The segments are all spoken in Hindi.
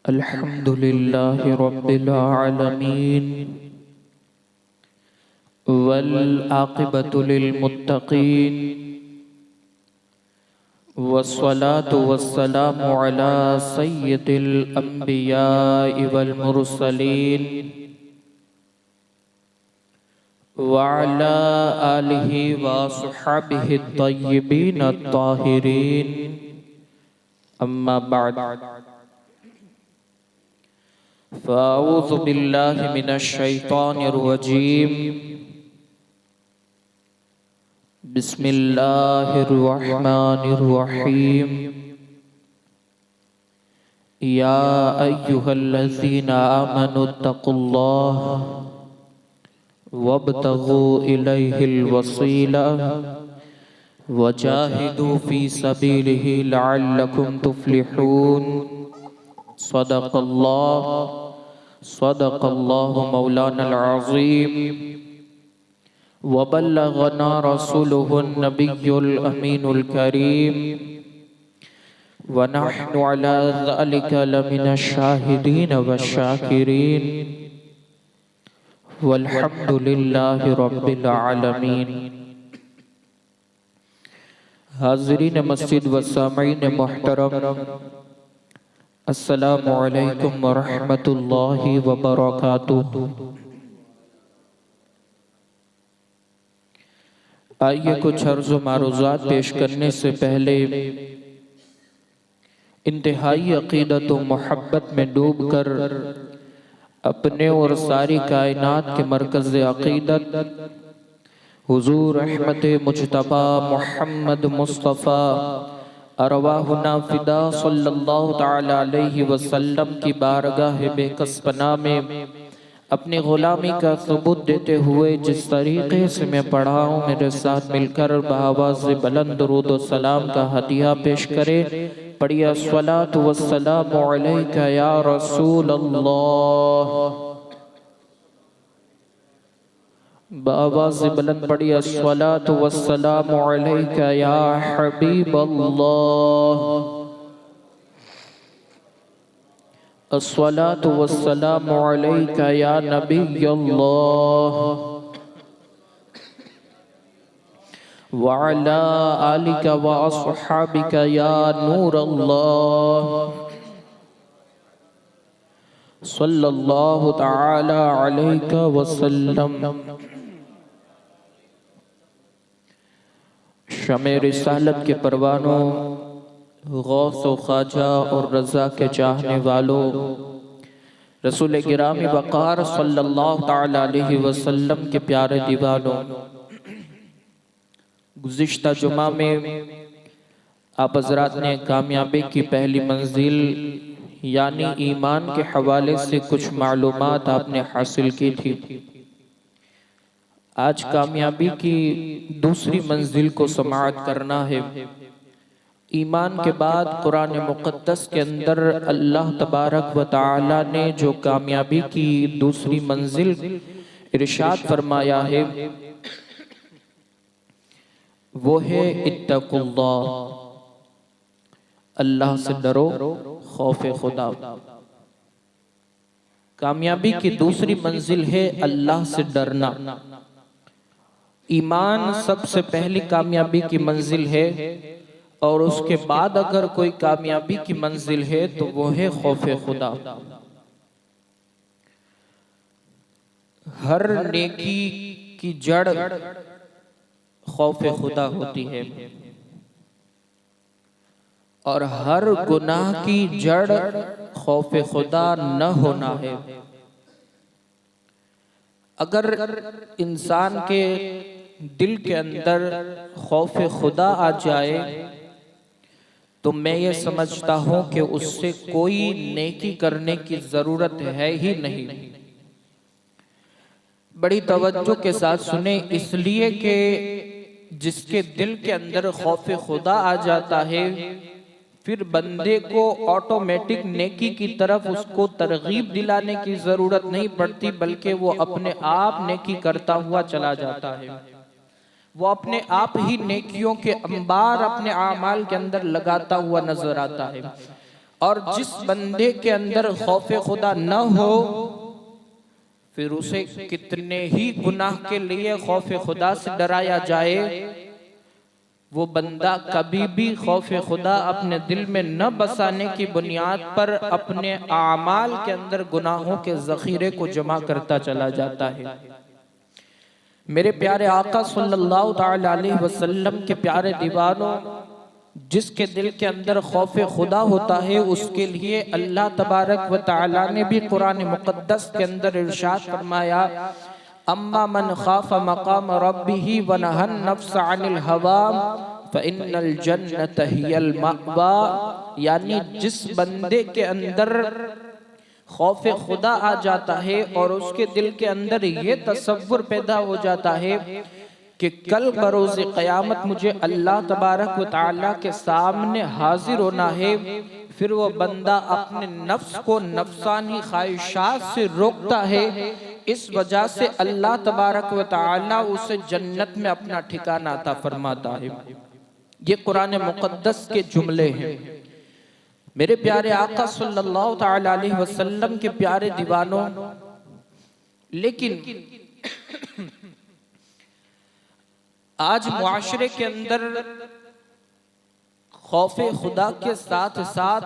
अल्हम्दुलिल्लाहि रब्बिल आलमीन वल आक़िबतु लिल मुत्तक़ीन वस्सलातु वस्सलामु अला सय्यिदिल अंबियाइ वल मुरसलीन व अला आलिहि व अस्हाबिहि तय्यिबीन अत्ताहिरीन अम्मा बअद फ़अऊज़ु बिल्लाहि मिनश शैतानिर रजीम बिस्मिल्लाहिर रहमानिर रहीम या अय्युहल्लज़ीना आमनुत्तक़ुल्लाह वब्तगू इलैहिल वसीला वजाहिदू फ़ी सबीलिही लअल्लकुम तुफ़्लिहून। सदक़ल्लाहु मौलानल अज़ीम व बल्लगना रसूलुहुन नबियुल अमीनुल करीम व नहनु अला ज़ालिका लमिनश शाहिदीन वश्शाकिरीन वल्हम्दुलिल्लाहि रब्बिल आलमीन। हाज़रीन मस्जिद व सामीईन मुहतरम, अस्सलामु अलैकुम व रहमतुल्लाहि व बरकातुहू। आइए कुछ अर्ज़ व मारूज़ात पेश करने से पहले इंतहाई अक़ीदत व मोहब्बत में डूब कर अपने और सारी कायनात के मरकज़ अक़ीदत हुज़ूर रहमत मुज्तबा मुहम्मद मुस्तफ़ा अरवाहुना फ़िदा सल्लल्लाहु तआला अलैहि वसल्लम की बारगाह बेकसपना में अपनी ग़ुलामी का सबूत देते हुए जिस तरीक़े से मैं पढ़ा हूँ, मेरे साथ मिलकर बआवाज़ बुलंद दुरूद व सलाम का हदिया पेश करे। पढ़िए अस्सलातु वस्सलामु अलैका या रसूल अल्लाह। बआवाज़ बुलंद पढ़िए अस्सलातु वस्सलामु अलैका या हबीब अल्लाह। अस्सलातु वस्सलामु अलैका या नबी अल्लाह व अला आलिका व अस्हाबिका या नूर अल्लाह सल्लल्लाहु तआला अलैका वसल्लम। शमे रिसालत के परवानों, गौस व ख्वाजा और रज़ा के चाहने वालों, रसूल गिरामी वक़ार सल्लल्लाहु तआला अलैहि वसल्लम के प्यारे दीवानों, गुज़िश्ता जुमा में आप हज़रात ने कामयाबी की पहली मंजिल यानी ईमान के हवाले से कुछ मालूमात आपने हासिल की थी। आज कामयाबी की दूसरी मंजिल को समाअत करना है। ईमान के बाद कुरान मुक़द्दस के अंदर अल्लाह तबारक व तआला ने जो कामयाबी की दूसरी मंजिल इरशाद फरमाया है वो है इत्तक़ुल्लाह, अल्लाह से डरो, खौफ़े खुदा। कामयाबी की दूसरी मंजिल है अल्लाह से डरना। ईमान सबसे पहली कामयाबी की मंजिल है और उसके बाद अगर कोई कामयाबी की मंजिल है तो वो है खौफ़े खुदा। हर नेकी की जड़ खौफ़े खुदा होती है और हर गुनाह की जड़ खौफ़े खुदा न होना है। अगर इंसान के दिल के अंदर खौफ़े खुदा आ जाए तो मैं ये समझता हूँ कि उससे कोई नेकी करने की ज़रूरत है ही नहीं। बड़ी तवज्जो के साथ सुने, इसलिए कि जिसके दिल के अंदर खौफ़े खुदा आ जाता है फिर बंदे को ऑटोमेटिक नेकी की तरफ उसको तरगीब दिलाने की ज़रूरत नहीं पड़ती, बल्कि वो अपने आप नेकी करता हुआ चला जाता है। वो अपने आप ही नेकियों के अंबार अपने आमाल के अंदर लगाता हुआ नजर आता है। और जिस बंदे के अंदर खौफ खुदा न हो, फिर उसे कितने ही गुनाह के लिए खौफ खुदा से डराया जाए, वो बंदा कभी भी खौफ खुदा अपने दिल में न बसाने की बुनियाद पर अपने आमाल के अंदर गुनाहों के जखीरे को जमा करता चला जाता है। मेरे प्यारे आका सल्लल्लाहु ताला अलैहि वसल्लम के प्यारे दीवानों, जिसके दिल के अंदर खौफ खुदा होता है, उसके लिए अल्लाह तबारक व तआला ने भी कुरान मुक़द्दस के अंदर इरशाद फरमाया, अम्मा मन खाफ़ा मक़ाम रब्बिही व नहन नफ्स अनिल हवा फ़इन्नल जन्नत हियल मअवा। यानी जिस बंदे के अंदर खौफ खुदा आ जाता है और उसके दिल के अंदर ये तसव्वुर पैदा हो जाता है कि कल बरोज़े क़यामत मुझे अल्लाह तबारक व तआला के सामने हाजिर होना है, फिर वो बंदा अपने नफ्स को नफ्सानी ख्वाहिशात से रोकता है। इस वजह से अल्लाह तबारक व तआला उसे जन्नत में अपना ठिकाना अता फरमाता है। ये कुरान मुक़द्दस के जुमले हैं। मेरे प्यारे आका सल्लल्लाहु ताला अलैहि वसल्लम के प्यारे दीवानों, लेकिन आज मुआशरे के अंदर खौफे खुदा के साथ साथ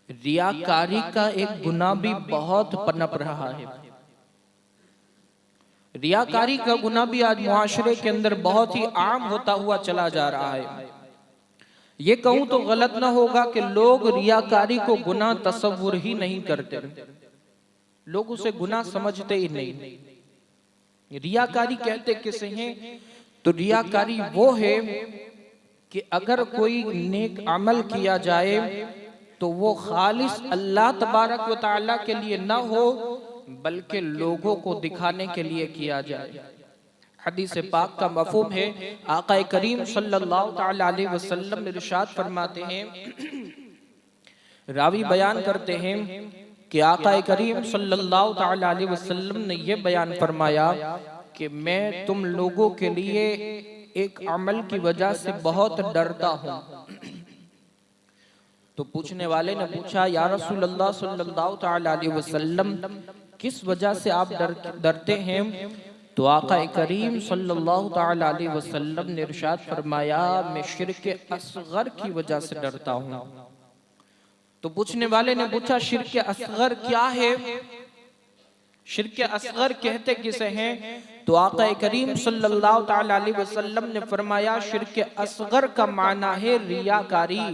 रियाकारी का एक गुनाह भी बहुत पनप रहा है। रियाकारी का गुनाह भी आज मुआशरे के अंदर बहुत ही आम होता हुआ चला जा रहा है। ये कहूं तो गलत ना होगा कि लोग रियाकारी को गुनाह तसव्वुर ही नहीं करते, लोग उसे गुनाह समझते ही नहीं। रियाकारी कहते किसे हैं? तो रियाकारी वो है कि अगर कोई नेक अमल किया जाए तो वो खालिस अल्लाह तबारक व तआला के लिए न हो, बल्कि लोगों को दिखाने के लिए किया जाए। हदीस पाक का मफहूम है, आका करीम सल्लल्लाहु ताला अलैहि वसल्लम ने इरशाद फरमाते हैं, रावी बयान करते हैं कि आका करीम सल्लल्लाहु ताला अलैहि वसल्लम ने यह बयान फरमाया कि मैं तुम लोगों के लिए एक अमल की वजह से बहुत डरता हूँ। तो पूछने वाले ने पूछा, या रसूल अल्लाह सल्लल्लाहु ताला अलैहि वसल्लम, किस वजह से आप डरते हैं? तो आका करीम सल्लल्लाहु ताला अलैहि वसल्लम ने इरशाद फरमाया, मैं शिर्क असगर की वजह से डरता हूँ। तो पूछने वाले ने पूछा, शिर्क असगर क्या है? शिर्क असगर कहते किसे हैं? तो आका करीम सल्लल्लाहु ताला अलैहि वसल्लम ने फरमाया, शिर्क असगर का माना है रियाकारी,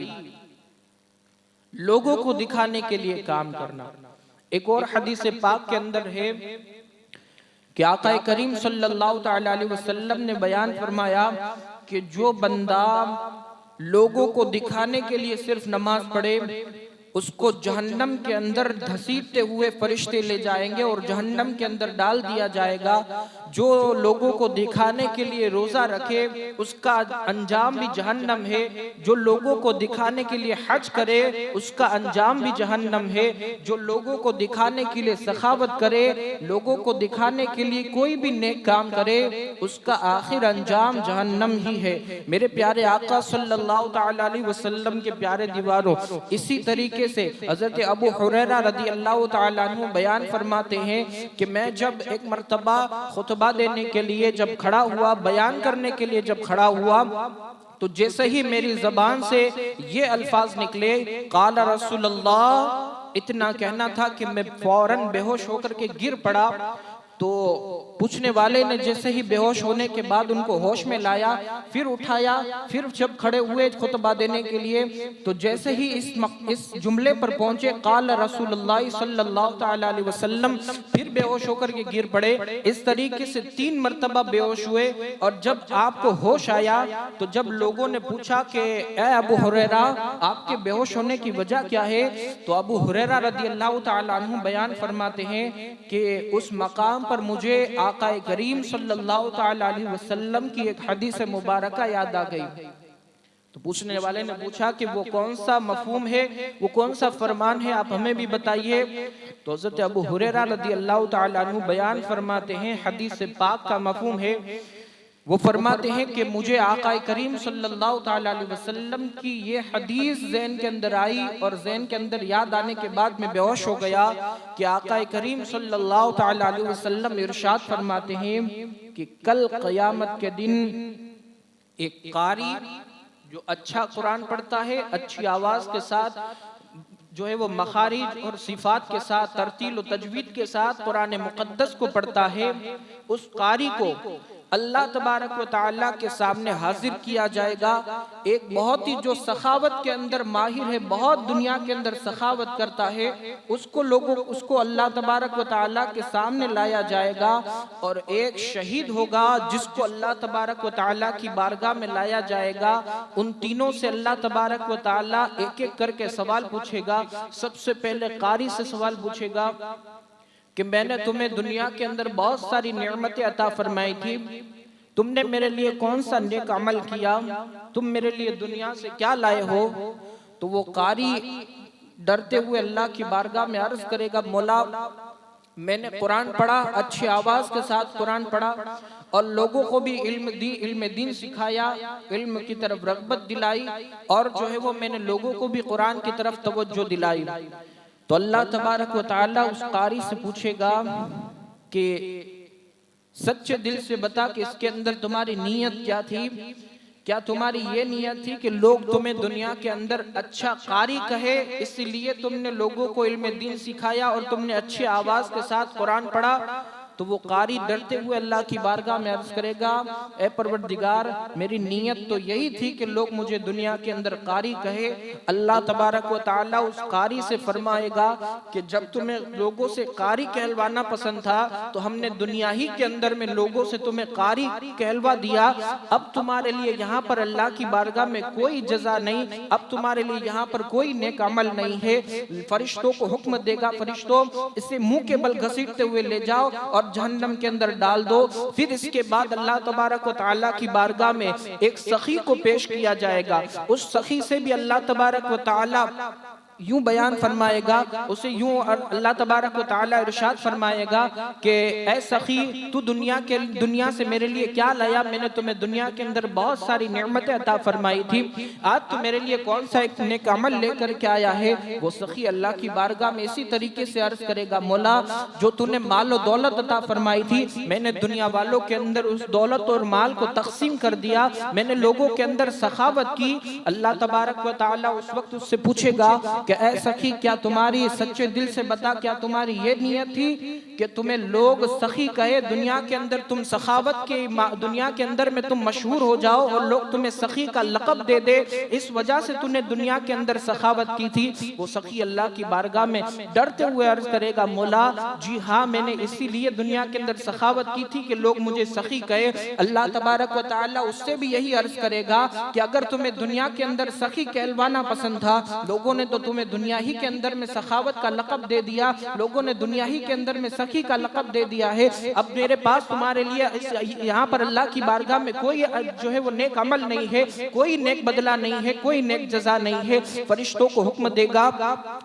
लोगों को दिखाने के लिए काम करना। एक और हदीस पाक के अंदर है कि आका करीम सल्लल्लाहु ताला अलैहि वसल्लम ने बयान फरमाया कि जो बंदा लोगों को दिखाने के लिए सिर्फ नमाज पढ़े, उसको जहन्नम के अंदर घसीटते हुए फरिश्ते ले जाएंगे और जहन्नम के अंदर डाल दिया जाएगा। जो लोगों को दिखाने के लिए रोजा रखे, उसका अंजाम भी जहन्नम है। जो लोगों को दिखाने के लिए हज करे, उसका अंजाम भी जहन्नम है। जो लोगों को दिखाने के लिए सखावत करे, लोगों को दिखाने के लिए कोई भी नेक काम करे, उसका आखिर अंजाम जहन्नम ही है। मेरे प्यारे आका सल्लल्लाहु ताला अलैहि वसल्लम के प्यारे दीवारों, इसी तरीके से हजरत अबू हुरैरा रदी अल्लाह ताला अन्हु बयान फरमाते हैं कि मैं जब एक मर्तबा खुतबा देने के लिए जब खड़ा हुआ, बयान करने के लिए जब खड़ा हुआ, तो जैसे ही मेरी जबान से ये अल्फाज निकले, काला रसूलुल्लाह, इतना कहना था कि मैं फौरन बेहोश होकर के गिर पड़ा। तो पूछने वाले ने जैसे ही बेहोश होने के बाद उनको होश में लाया, फिर उठाया, फिर जब खड़े हुए खुतबा देने के लिए, तो जैसे ही इस जुमले पर पहुंचे, काल रसूलुल्लाह सल्लल्लाहु ताला अलैहि वसल्लम, फिर बेहोश होकर के गिर पड़े। इस तरीके से 3 मरतबा बेहोश हुए। और जब आपको होश आया, तो जब लोगों ने पूछा कि ए अबू हुरैरा, आपके बेहोश होने की वजह क्या है? तो अबू हुरैरा रदी अल्लाह ताला अन्हु बयान फरमाते हैं कि उस मकाम पर मुझे आका करीम सल्लल्लाहु ताला अलैहि वसल्लम की एक हदीस मुबारका याद आ गई। तो पूछने वाले ने पूछा कि वो कौन सा मफहूम है, वो कौन सा फरमान है, आप हमें भी बताइए। तो हज़रत अबू हुरैरा रज़ी अल्लाह ताला अन्हु बयान फरमाते हैं, हदीस पाक का मफहूम है वो फरमाते हैं कि मुझे आका करीम सल्लल्लाहु ताला अलैहि वसल्लम की ये हदीस ज़हन के अंदर आई और ज़हन के अंदर याद आने के बाद मैं बेहोश हो गया कि आका करीम सल्लल्लाहु ताला अलैहि वसल्लम इरशाद फरमाते हैं कि कल क़यामत के दिन एक कारी जो अच्छा कुरान पढ़ता है, अच्छी आवाज़ के साथ जो है वो मखारिज और सिफात के साथ, तरतील और तजवीद के साथ कुरान मुक़द्दस को पढ़ता है, उस कारी को अल्लाह तबारक व तआला के सामने हाजिर किया जाएगा। एक बहुत ही जो सखावत के अंदर माहिर है, बहुत दुनिया के अंदर सखावत करता है, उसको अल्लाह तबारक व तआला के सामने लाया जाएगा। और एक शहीद होगा जिसको अल्लाह तबारक व तआला की बारगाह में लाया जाएगा। उन तीनों से अल्लाह तबारक व तआला एक एक करके सवाल पूछेगा। सबसे पहले कारी से सवाल पूछेगा कि मैंने तुम्हें दुनिया के अंदर बहुत सारी नेमतें अता फरमाई थी, तुमने मेरे लिए कौन सा नेक अमल किया, तुम मेरे लिए दुनिया से क्या लाए हो। तो वो कारी डरते हुए अल्लाह की बारगाह में अर्ज करेगा, मौला मैंने कुरान पढ़ा, अच्छी आवाज के साथ कुरान पढ़ा और लोगों को भी इल्म दीन सिखाया, इल्म की तरफ रग़बत दिलाई और जो है वो मैंने लोगों को भी कुरान की तरफ तवज्जो दिलाई। तो अल्लाह तबारक व तआला उस कारी से पूछेगा कि सच्चे दिल से बता कि इसके अंदर तुम्हारी नीयत क्या थी। क्या तुम्हारी ये नीयत थी कि लोग तुम्हें दुनिया के अंदर अच्छा कारी कहे, इसलिए तुमने लोगों को इल्म दीन सिखाया और तुमने अच्छी आवाज के साथ कुरान पढ़ा। तो वो कारी डरते हुए अल्लाह की बारगाह में अर्ज करेगा, ए परवरदिगार मेरी नीयत तो यही थी कि लोग मुझे दुनिया के अंदर कारी कहे। अल्लाह तबारक व तआला उस कारी से फरमाएगा कि जब तुम्हें लोगों से कारी कहलवाना पसंद था तो हमने दुनिया ही के अंदर में लोगों से तुम्हें कारी कहलवा दिया। अब तुम्हारे लिए यहाँ पर अल्लाह की बारगाह में कोई जजा नहीं, अब तुम्हारे लिए यहाँ पर कोई नेक अमल नहीं है। फरिश्तों को हुक्म देगा, फरिश्तों इसे मुंह के बल घसीटते हुए ले जाओ और जहन्नम के अंदर डाल दो। फिर इसके बाद अल्लाह तबारक व तआला की बारगाह में एक सखी को पेश किया जाएगा। उस सखी से भी अल्लाह तबारक व तआला यूं बयान फरमाएगा, उसे यूं अल्लाह तबारक व तआला इरशाद फरमाएगा कि ऐ सखी तू दुनिया से मेरे लिए क्या लाया, मैंने तुम्हें दुनिया के अंदर बहुत सारी नेमतें अता फरमाई थी, आज तू मेरे लिए कौन सा एक नेक अमल लेकर के आया है। वो सखी अल्लाह की बारगाह में इसी तरीके से अर्ज करेगा, मौला जो तूने माल और दौलत अता फरमाई थी, मैंने दुनिया वालों के अंदर उस दौलत और माल को तकसीम कर दिया, मैंने लोगों के अंदर सखावत की। अल्लाह तबारक व तआला उस वक्त उससे पूछेगा कि ऐ सखी क्या तुम्हारी सच्चे दिल से बता, क्या तुम्हारी ये नियत थी कि तुम्हें लोग सखी कहे, दुनिया के अंदर तुम सखावत के दुनिया के अंदर में तुम मशहूर हो जाओ और लोग तुम्हें सखी का लक़ब दे दे, इस वजह से तूने दुनिया के अंदर सखावत की थी। वो सखी अल्लाह की बारगाह में डरते हुए अर्ज करेगा, मौला जी हाँ मैंने इसीलिए दुनिया के अंदर सखावत की थी कि लोग मुझे सखी कहे। अल्लाह तबारक व तआला उससे भी यही अर्ज करेगा कि अगर तुम्हें दुनिया के अंदर सखी कहलवाना पसंद था, लोगों ने तो तुम्हें दुनिया ही के अंदर में सखावत का लक़ब दे दिया, लोगों ने दुनिया ही के अंदर में सखी का लक़ब दे दिया है। अब मेरे पास तुम्हारे लिए यहाँ पर अल्लाह की बारगाह में कोई जो है वो नेक अमल नहीं है, कोई नेक बदला नहीं है, कोई नेक जजा नहीं है। फरिश्तों को हुक्म देगा,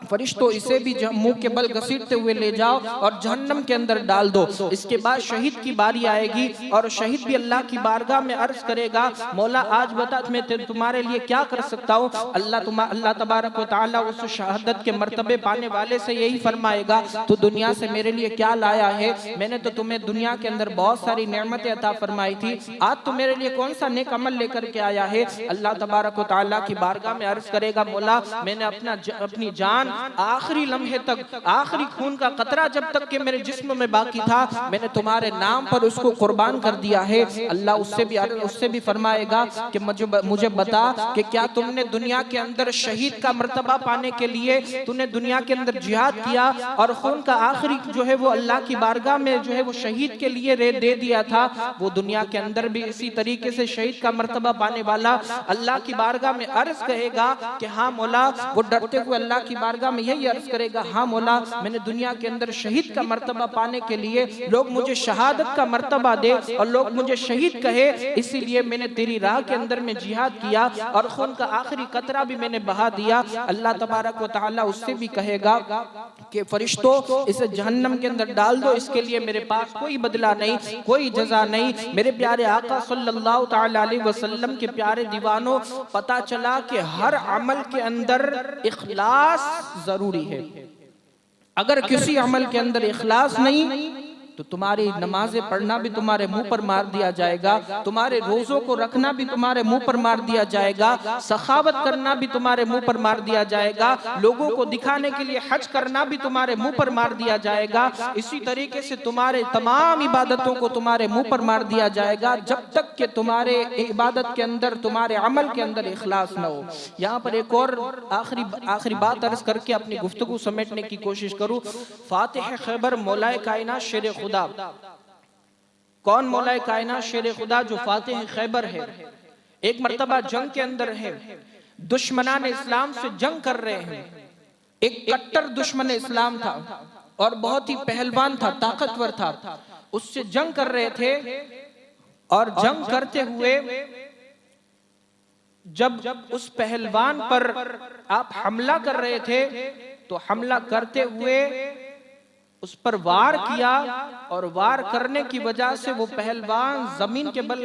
फरिश्तों इसे भी मुंह के बल घसीटते हुए ले जाओ और जहन्नम के अंदर डाल दो। इसके बाद शहीद की बारी आएगी और शहीद भी अल्लाह की बारगाह में अर्ज करेगा, मौला आज बता मैं तुम्हारे लिए क्या कर सकता हूँ। अल्लाह तबारक व तआला उस शहादत के मर्तबे पाने वाले से यही फरमाएगा, तू दुनिया से मेरे लिए क्या लाया है, मैंने तो तुम्हें दुनिया के अंदर बहुत सारी नेमतें अता फरमाई थी, आज तू मेरे लिए कौन सा नेक अमल लेकर के आया है। अल्लाह तबारक व तआला की बारगाह में अर्ज करेगा, मौला मैंने अपनी जान आखिरी लम्हे तक, आखिरी खून का कतरा जब तक के मेरे जिस्म में बाकी था, मैंने तुम्हारे नाम पर उसको कुर्बान कर दिया है। अल्लाह उससे भी फरमाएगा कि मुझे बता कि क्या तुमने दुनिया के अंदर शहीद का मर्तबा पाने के लिए तूने दुनिया के अंदर जिहाद किया और खून का आखिरी जो है वो अल्लाह की बारगाह में जो है वो शहीद के लिए दे दिया था। वो दुनिया के अंदर भी इसी तरीके से शहीद का मर्तबा पाने वाला अल्लाह की बारगाह में अर्ज कहेगा कि हाँ मौला, वो डरते हुए अल्लाह की बारगाह में यही अर्ज करेगा, हाँ मौला मैंने दुनिया के अंदर शहीद का मर्तबा पाने के लिए लोग मुझे शहादत का मर्तबा दे और लोग मुझे शहीद कहे, इसीलिए मैंने तेरी राह के अंदर में जिहाद किया और खून का आखिरी कतरा भी मैंने बहा दिया। अल्लाह तबारक व तआला उससे भी कहेगा कि फरिश्तों इसे जहन्नम के अंदर डाल दो, इसके लिए मेरे पास कोई बदला नहीं, कोई जजा नहीं। मेरे प्यारे आका सल्लल्लाहु तआला अलैहि वसल्लम के प्यारे दीवानों, पता चला कि हर अमल के अंदर इखलास जरूरी है। अगर किसी अमल के अंदर इखलास नहीं तो तुम्हारी नमाजें पढ़ना भी तुम्हारे मुंह पर मार दिया जाएगा, तुम्हारे रोजों को रखना भी तुम्हारे मुंह पर मार दिया जाएगा, सखावत करना भी तुम्हारे मुंह पर मार दिया जाएगा, लोगों को दिखाने के लिए हज करना भी तुम्हारे मुंह पर मार दिया जाएगा। इसी तरीके से तुम्हारे तमाम इबादतों को तुम्हारे मुंह पर मार दिया जाएगा, जब तक कि तुम्हारे इबादत के अंदर, तुम्हारे अमल के अंदर इखलास न हो। यहाँ पर एक और आखिरी बात अर्ज करके अपनी गुफ्तगू समेटने की कोशिश करूँ। फातिह खैबर मौलाए कायनात शेर खुदा, कौन मौलाए कायनात शेर खुदा? जो फातिह खैबर है। एक मर्तबा जंग के अंदर है, दुश्मनान इस्लाम से जंग कर रहे हैं। एक कट्टर दुश्मन इस्लाम था और बहुत ही पहलवान था, ताकतवर था, उससे जंग कर रहे थे। और जंग करते हुए जब उस पहलवान पर आप हमला कर रहे थे तो हमला करते हुए उस पर वार किया, और वार करने की वजह से वो पहलवान जमीन के बल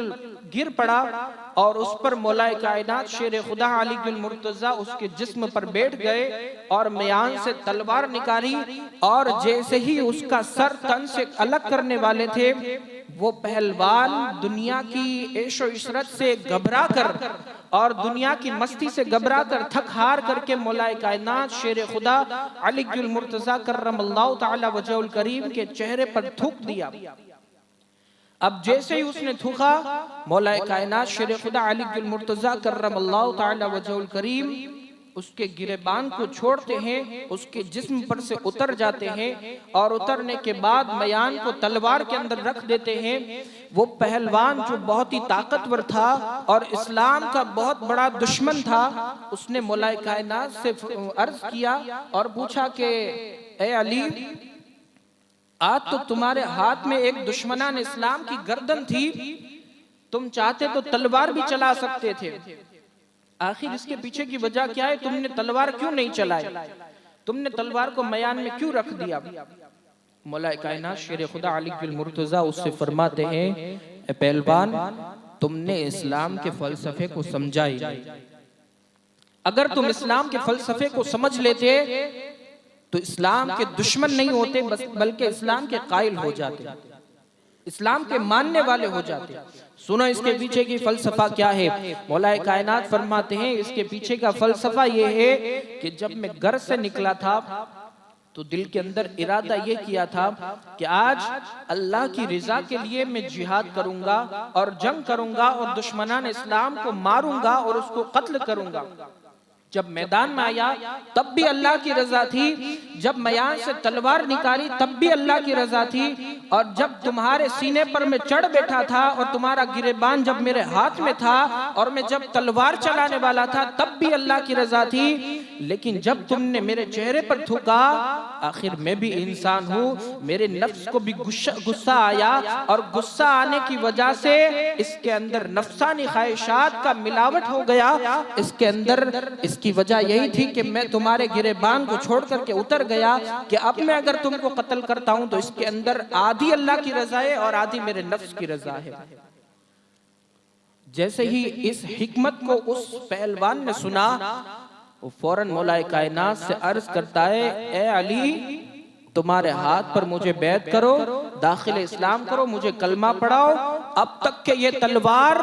गिर पड़ा और उस पर मौलाए कायनात शेर खुदा अली गुल मुर्तजा उसके जिस्म पर बैठ गए और म्यान से तलवार निकाली, और जैसे ही उसका सर तन से अलग करने वाले थे, वो पहलवान दुनिया की ऐशो इशरत से घबरा कर और दुनिया की मस्ती से घबरा कर थक हार करके मौलाए कायनात शेर खुदा अली गुल मुर्तजा कर्रमल्लाहु तआला वजहुल करीम के चेहरे पर थूक दिया। अब जैसे ही उसने थूका, मौलाए कायनात शेर खुदा अली गुल मुर्तजा कर्रमल्लाहु तआला वजहुल करीम उसके गिरेबान को छोड़ते हैं, उसके जिस्म पर से उतर जाते हैं और उतरने के बाद मयान को तलवार के अंदर रख देते हैं। वो पहलवान जो बहुत ही ताकतवर था और इस्लाम का बहुत बड़ा दुश्मन था, उसने मौलाए कायनात से अर्ज किया और पूछा कि ए अली, आज तो तुम्हारे हाथ में एक दुश्मनान इस्लाम की गर्दन थी, तुम चाहते तो तलवार भी चला सकते थे, आखिर इसके पीछे की वजह क्या है? तुमने तलवार क्यों नहीं चलाई? तुमने तलवार को मयान में क्यों रख दिया? मौलाए कायनात शेर खुदा अली गुल मुर्तजा उससे फरमाते हैं, ए पहलवान, तुमने इस्लाम के फलसफे को समझा ही नहीं। अगर तुम इस्लाम के फलसफे को समझ लेते तो इस्लाम के दुश्मन नहीं होते, बल्कि इस्लाम के कायल हो जाते, इस्लाम के मानने वाले हो जाते। सुनो इसके पीछे की फलसफा क्या है। मौलाए कायनात फरमाते हैं, इसके पीछे का फलसफा ये है कि जब मैं घर से निकला था तो दिल के अंदर इरादा ये किया था कि आज अल्लाह की रिजा के लिए मैं जिहाद करूंगा और जंग करूंगा और दुश्मनान इस्लाम को मारूंगा और उसको कत्ल करूंगा। जब मैदान में आया तब भी अल्लाह की रजा थी, जब मयान से तलवार निकाली तब भी अल्लाह की रजा थी, और जब तुम्हारे सीने पर मैं चढ़ बैठा था और तुम्हारा गिरेबान जब मेरे हाथ में था और मैं जब तलवार चलाने वाला था तब भी अल्लाह की रजा थी। लेकिन जब तुमने मेरे चेहरे पर थूका, आखिर मैं भी इंसान हूँ, मेरे नफ्स को भी गुस्सा आया और गुस्सा आने की वजह से इसके अंदर नफसानी ख्वाहिशात का मिलावट हो गया। इसके अंदर इसकी वजह यही थी कि मैं तुम्हारे गिरेबान को छोड़ करके उतर गया कि अब मैं अगर तुमको कत्ल करता हूं तो इसके अंदर आधी अल्लाह की रजा है और आधी मेरे नफ्स की रजा है। जैसे ही इस हिकमत को उस पहलवान ने सुना, वो फौरन मौलाए कायनात से अर्ज करता है, ए अली, तुम्हारे हाथ पर मुझे बैत करो, दाखिल इस्लाम करो, मुझे कलमा पढ़ाओ। अब तक के ये तलवार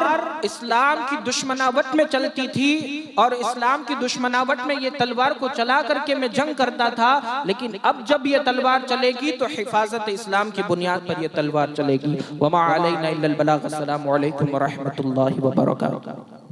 इस्लाम की दुश्मनावट में चलती थी और इस्लाम की दुश्मनावट में ये तलवार को चला करके मैं जंग करता था, लेकिन अब जब ये तलवार चलेगी तो हिफाजत इस्लाम की बुनियाद पर ये तलवार चलेगी। वमा अलैना इल्लल बलाग। अस्सलामु अलैकुम व रहमतुल्लाहि व बरकातुहू।